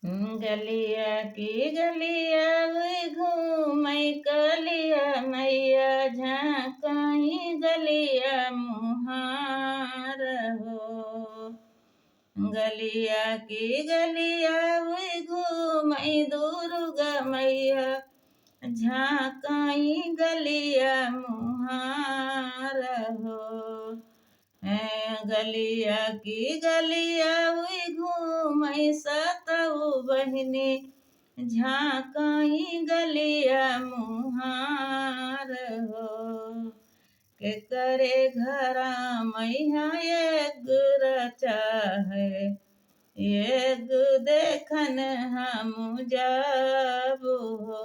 गलिया की गलिया हुई घूमई कलिया मैया झाँकई गलिया मुहार हो। गलिया की गलिया हुई घूमई दुर्गा मैया झाँकई गलिया मुहार हो। गलिया की गलिया हुई घूमई सतऊ बहिनी झाँकई गलिया मुहार हो। के करे घरा मैया एक रचा है एक देखन हम जाबू हो।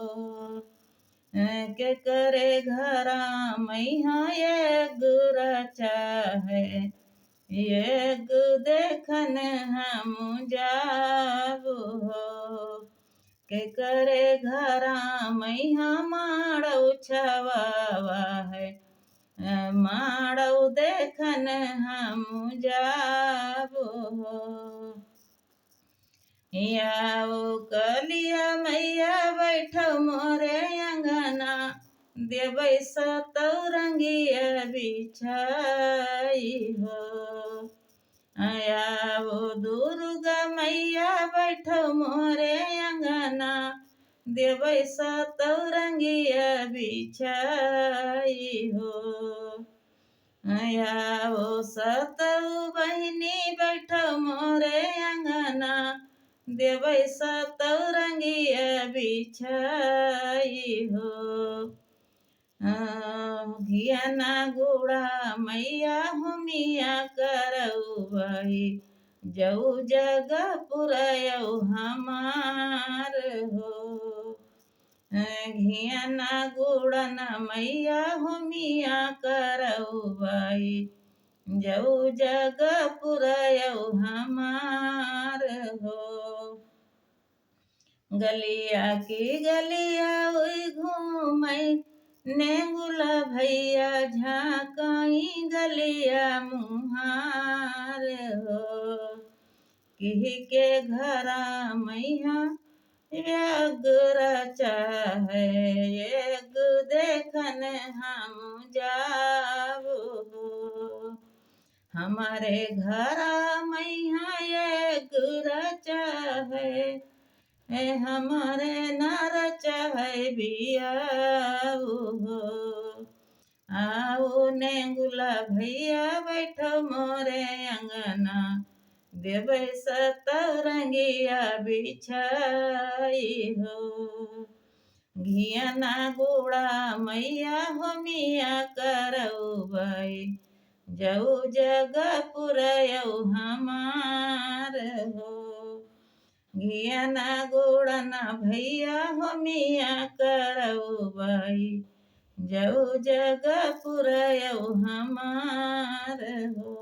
के करे घरा मैया एक रचा है एक देखन हम जाबू हो। के करे घरा मैया माड़ऊ छवावा है माड़ऊ देखन हम जाबू हो। याओ कलिया मैया बैठो मोरे अंगना देबै सतरंगिया बिछाई हो। आओ दुर्गा मैया बैठो मोरे अंगना देबै सतरंगिया बिछाई हो। आओ सतऊ बहिनी बैठो मोरे अंगना देबै सतरंगिया बिछाई हो। घियाना गुड़ा मैया हुमिया करौबही जऊ जग पुरयऊ हमार हो। घियाना गुड़न मैया हुमिया करौबही जऊ जग पुरयऊ हमार हो। गलिया की गलिया हुई घूमई नेंगुला भैया झाँकई गलिया मुहार हो। किही के घरा मैया व्याघ्र चाहे एक देखन हम जाबू हो। हमारे घरा मैया एक चाहे हमारे नर चाहे बियाऊ हो। आओ नेंगुला भैया बैठो मोरे अंगना देबै सतरंगिया बिछाई हो। घियाना गुड़ा मैया होमिया करौबई जऊ जग पुरयऊ हमार हो। घियाना गुड़ना भैया होमिया करौबई जऊ जग पुरयऊ हमार हो।